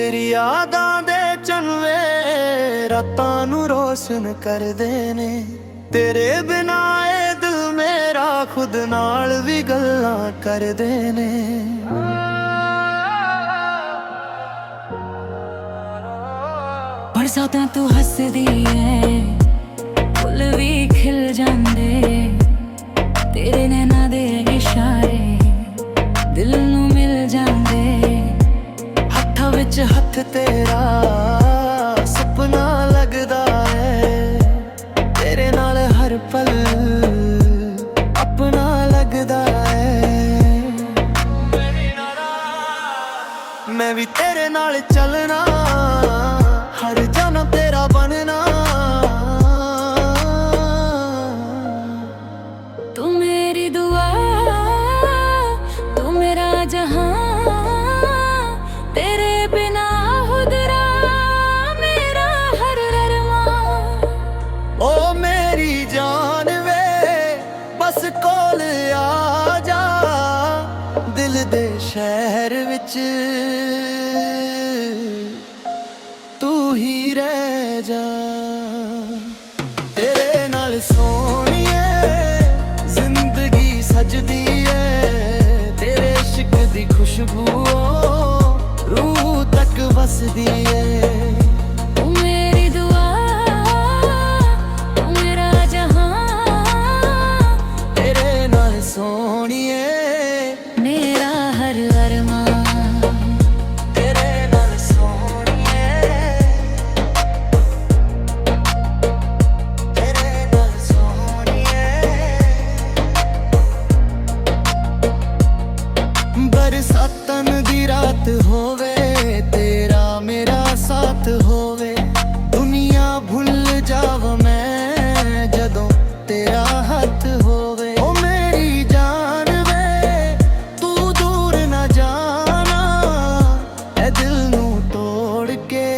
तेरी यादां दे चनवे रातां नू रोशन करदे ने। तेरे बिना ए दिल मेरा खुद नाल भी गल्लां करदे ने। बरसातां तू हसदी है, फुल भी खिल जांदे। तेरे नैना दे इशारे दिल नू मिल जांदे। हत्थां विच हत्थ तेरा सपना लगदा है। तेरे नाल हर पल अपना लगदा है। मैं भी तेरे नाल चलना, हर जाना तेरा बनना। तू मेरी दुआ, तू मेरा जहां। तेरे बिना खुदरा मेरा हर अरमां। ओ मेरी जान वे बस कोल आ जा। दिल दे शहर विच तू ही रह जा। तेरे नाल सोहणीए जिंदगी सजदी है। तेरे इश्क दी खुशबू रूह तक बसदी है। तू मेरी दुआ, तू मेरा जहां। तेरे नाल सोहणीए मेरा हर अरमां। तेरे नाल सोहणीए, तेरे नाल सोहणीए। बरसातन दी रात होवे, तेरा मेरा साथ होवे। दुनिया भुल जाव मैं जदों तेरा हाथ होवे। ओ मेरी जान वे तू दूर ना जाना। ए दिल नू तोड़ के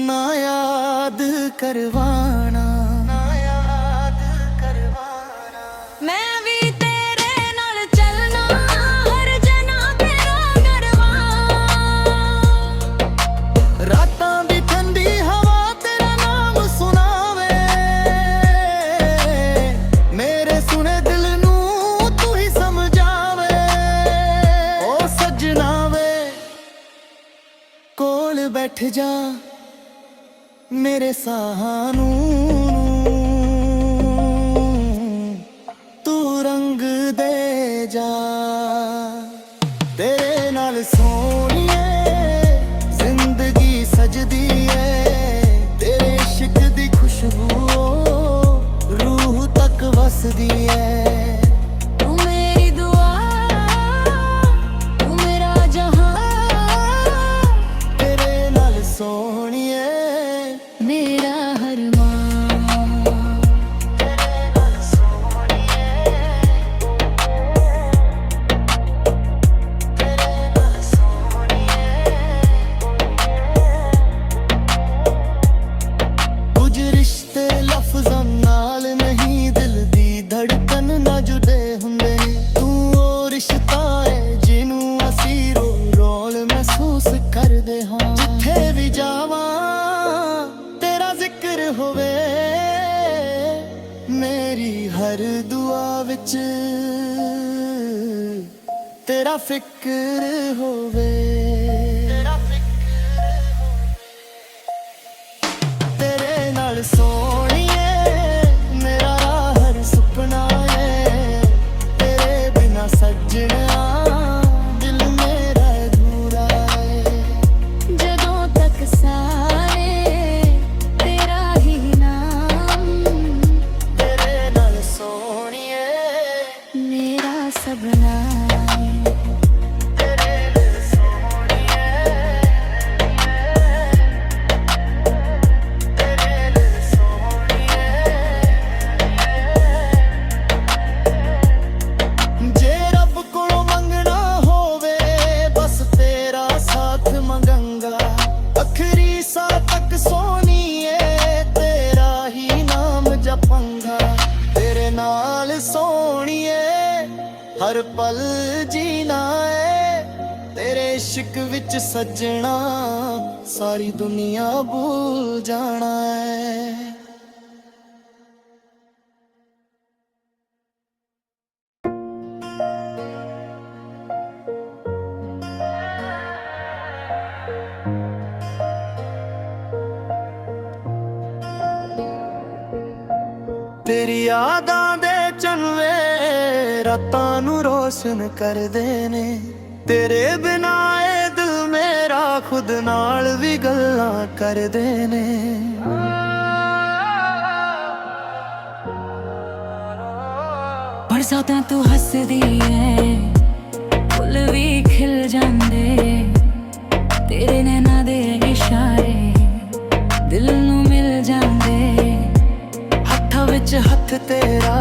ना याद करवाना, ना याद करवाना। मैं भी तेरे नाल चलना, हर जना तेरा करवां। रातां दी ठंडी हवा तेरा नाम सुनावे। मेरे सुने दिल नू तू ही समझावे। ओ सजना वे कोल बैठ जा, मेरे साहां नू तू रंग दे जा। तेरे नाल सोहणीए जिंदगी सजदी है। तेरे इश्क दी खुशबू रूह तक वसदी है। तू मेरी दुआ, तू मेरा जहां। तेरे नाल सोहणीए मेरा हर मां। तेरे नाल सोहणीए, तेरे नाल सोहणीए। कुछ रिश्ते लफ्ज़ां नाल नहीं, दिल दी धड़कन ना जुड़े हुंदे। तू ओ रिश्ता है जिनू असी रोल महसूस करदे हां। जिथे भी जावां तेरा जिक्र होवे। मेरी हर दुआ विच तेरा फिक्र होवे। तेरा फिक्र होवे। तेरे नाल सोहणीए मेरा हर सुपना है। तेरे बिना सजना दिल मेरा अधूरा है। जदों तक सारे तेरा ही नाम। तेरे नाल सोहणीए मेरा सब नाम। तेरे नाल सोहणीए, तेरे नाल सोहणीए। जे रब कोलों मंगना होवे बस तेरा साथ मंगंगा। आखिरी सा तक सोहणीए तेरा ही नाम जपंगा। तेरे नाल सोहणीए हर पल जीना है। तेरे इश्क विच सजना सारी दुनिया भूल जाना है। तेरी यादां दे चनवे रातां नू रोशन करदे ने, तेरे बिना ए दिल मेरा खुद नाल भी गल्लां करदे ने। बरसातां तू हसदी है, फुल भी खिल जांदे, तेरे नैना दे इशारे दिल नू मिल जांदे। हत्थां विच हत्थ तेरा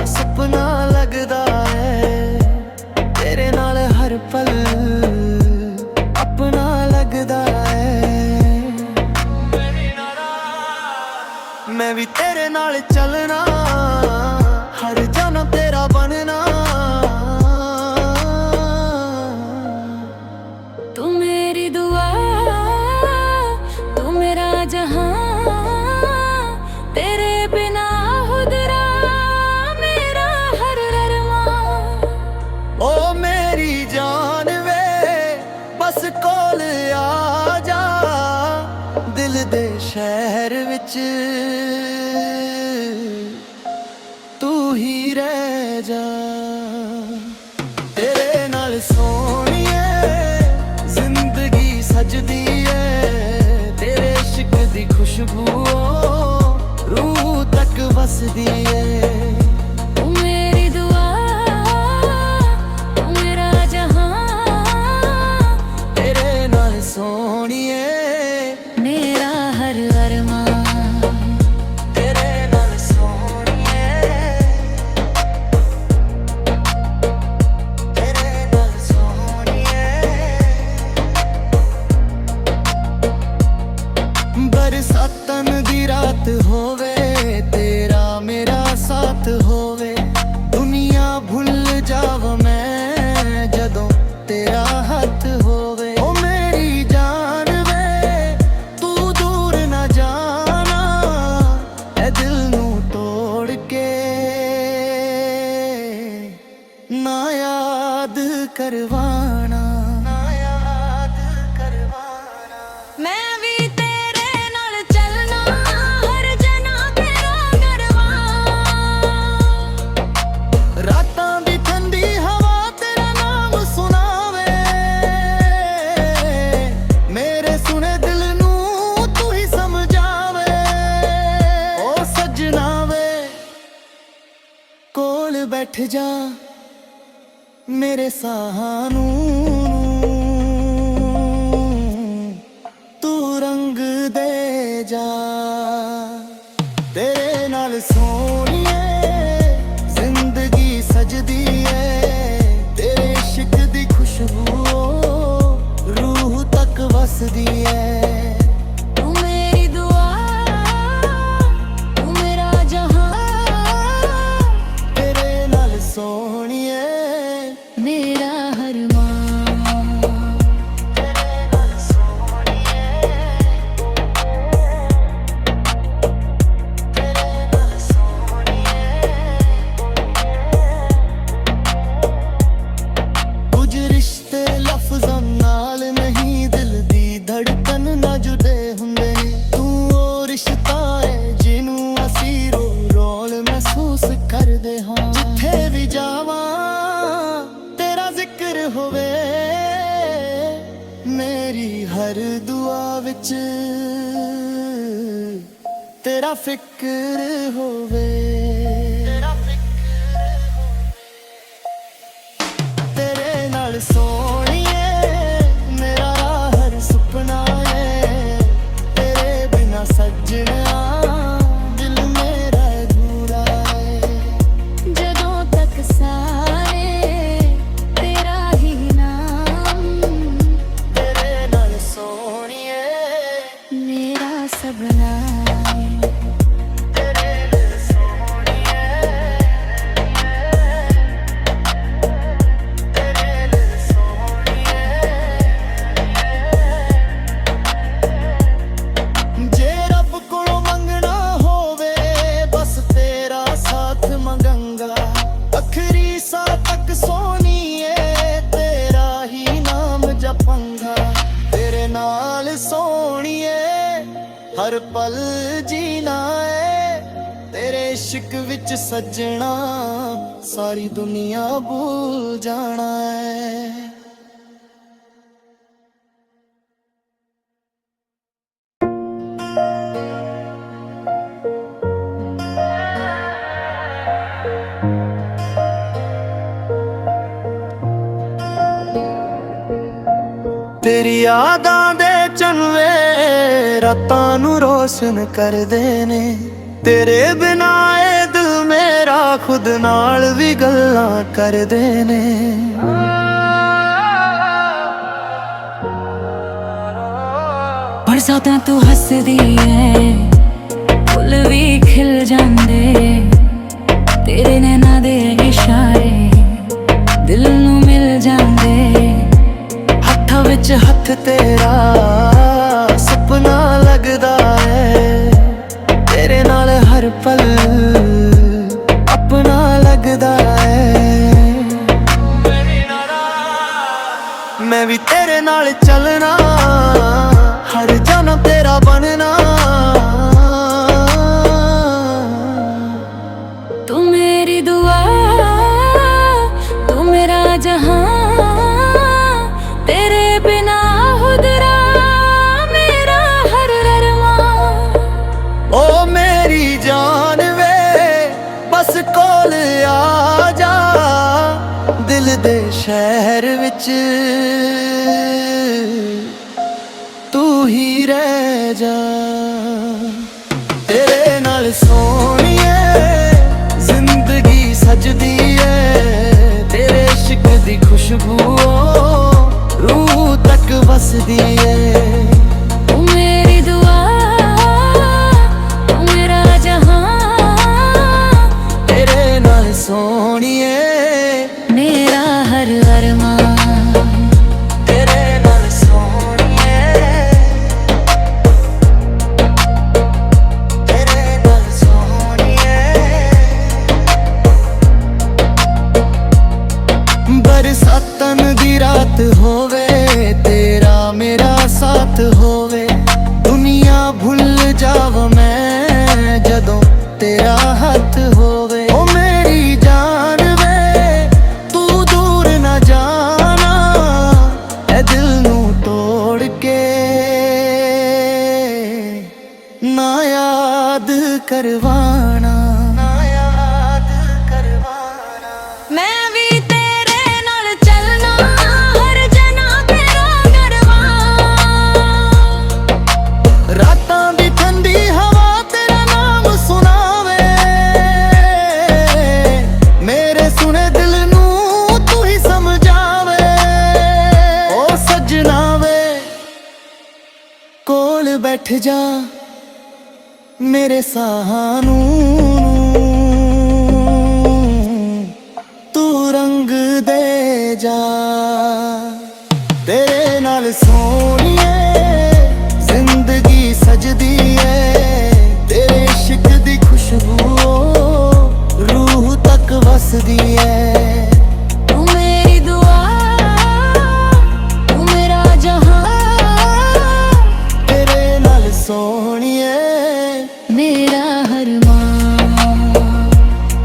सपना लगदा है, तेरे नाल हर पल अपना लगदा है। मैं भी तेरे नाल चलना, हर जन्म तेरा बनना। तू मेरी दुआ, तू मेरा जहां, तेरे बिना खुदरा मेरा हर अरमां। ओ मेरी जान वे बस कोल आ जा, दिल दे शहर विच तू ही रह जा। तेरे नाल सोहणीए जिंदगी सजदी है, तेरे इश्क दी खुशबू रूह तक बसदी है। तू मेरी दुआ, तू मेरा जहां, तेरे नाल सोहणीए मेरा हर अरमां। तेरे नाल सोहणीए, तेरे नाल सोहणीए। बरसातां दी रात होवे, तेरा मेरा साथ होवे, दुनिया भुल जाव मैं जदों तेरा हाथ होवे। ओ मेरी जान वे तू दूर ना जाना, ए दिल नू तोड़ के ना याद करवाना, ना याद करवाना। मैं भी तेरे नाल चलना, हर जना तेरा करवां। रातां दी ठंडी हवा तेरा नाम सुनावे, मेरे सुने दिल नू तू ही समझावे। ओ सजना वे कोल बैठ जा, मेरे साहां नू तू रंग दे जा। तेरे नाल सोहणीए जिंदगी सजदी है, तेरे इश्क दी खुशबू रूह तक बसदी है। तू मेरी दुआ, तू मेरा जहां, तेरे नाल सोहणीए मेरा हर मां। तेरे नाल सोहणीए, तेरे नाल सोहणीए। कुछ रिश्ते लफ्ज़ां नाल नहीं, दिल दी धड़कन ना जुदे हुंदे ने। तू ओ रिश्ता है जिनू असीं रोल महसूस करदे हां। जिथे भी जावां तेरा जिक्र होवे, मेरी हर दुआ विच तेरा फिक्र होवे। तेरे नाल सोहणीए मेरा हर सुपना है, तेरे बिना सजना दिल मेरा अधूरा है। जदों तक सारे तेरा ही नाम, तेरे नाल सोहणीए मेरा सबना। तेरे नाल सोहणीए, तेरे नाल सोहणीए। ਸੋਹਣੀਏ ਹਰ ਪਲ ਜੀਣਾ ਏ ਤੇਰੇ ਇਸ਼ਕ ਵਿੱਚ ਸੱਜਣਾ ਸਾਰੀ ਦੁਨੀਆ ਭੁੱਲ ਜਾਣਾ ਏ। ਤੇਰੀ ਯਾਦਾਂ ਦੇ ਚੰਵੇ ਰਾਤਾਂ ਨੂੰ ਰੋਸ਼ਨ ਕਰਦੇ ਨੇ ਤੇਰੇ ਬਿਨਾ ਇਹ ਦਿਲ ਮੇਰਾ ਖੁਦ ਨਾਲ ਵੀ ਗੱਲਾਂ ਕਰਦੇ ਨੇ। ਬਰਸਾਤਾਂ ਤੂੰ ਹੱਸਦੀ ਏ ਫੁੱਲ ਵੀ ਖਿਲ ਜਾਂਦੇ ਤੇਰੇ ਨੈਣਾਂ ਦੇ ਇਸ਼ਾਰੇ ਦਿਲ ਨੂੰ ਮਿਲ ਜਾਂਦੇ। ਹੱਥਾਂ ਵਿੱਚ ਹੱਥ ਤੇਰਾ ਸੁਪਨਾ ਲੱਗਦਾ ਏ ਤੇਰੇ ਨਾਲ ਹਰ ਪਲ ਆਪਣਾ ਲੱਗਦਾ ਏ। ਮੈਂ ਵੀ ਤੇਰੇ ਨਾਲ ਚੱਲਣਾ ਹਰ ਜਨਮ ਤੇਰਾ ਬਣਨਾ। ਤੂੰ ਮੇਰੀ ਦੁਆ ਤੂੰ ਮੇਰਾ ਜਹਾਂ तेरे बिना खुदरा मेरा हर अरमां। ओ मेरी जान वे बस कोल आ जा दिल दे शहर विच तू ही रह जा। तेरे नाल सोहणीए जिंदगी सजदी है तेरे इश्क दी खुशबू रूह तक बसदी है। तू मेरी दुआ तू मेरा जहां तेरे नाल सोहणीए मेरा हर अरमां। तेरे नाल सोहणीए तेरे नाल सोहणीए। बरसातां दी रात होवे तेरा मेरा साथ होवे दुनिया भूल जाव मैं जदों तेरा हाथ होवे। ओ मेरी जान वे तू दूर ना जाना ए दिल नू तोड़ के ना याद करवाना ना याद करवाना। मैं भी तेरे नाल चलना हर जना तेरा करवां। रातां दी ठंडी हवा तेरा नाम सुनावे मेरे सुने दिल नू तू ही समझावे। ओ सजना वे कोल बैठ जा मेरे साहां नू तू रंग दे जा। तेरे नाल सोहणीए जिंदगी सजदी है तेरे इश्क दी खुशबू रूह तक वसदी है। तू मेरी दुआ तू मेरा जहां तेरे नाल सोहणीए मेरा हर मां।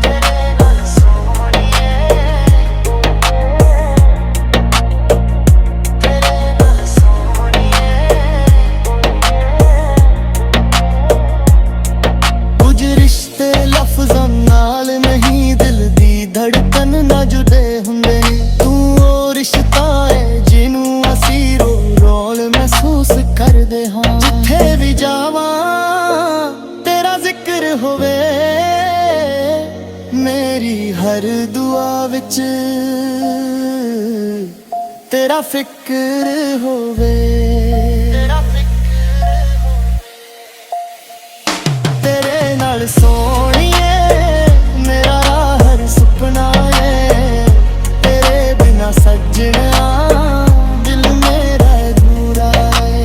तेरे नाल सोहणीए तेरे नाल सोहणीए। कुछ रिश्ते लफ्ज़ां नाल नहीं दिल दी धड़कन ना जुड़े हुंदे तू ओ रिश्ता है जिनू असीं रोल महसूस करदे हां। जिथे भी जावां तेरा जिक्र होवे मेरी हर दुआ विच तेरा फिक्र होवे। तेरे नाल सोहणीए मेरा हर सुपना है तेरे बिना सजना दिल मेरा अधूरा है।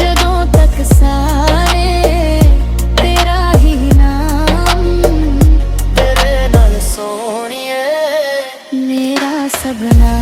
जदों तक सारे तेरा ही नाम तेरे नाल सोहणीए मेरा सबना।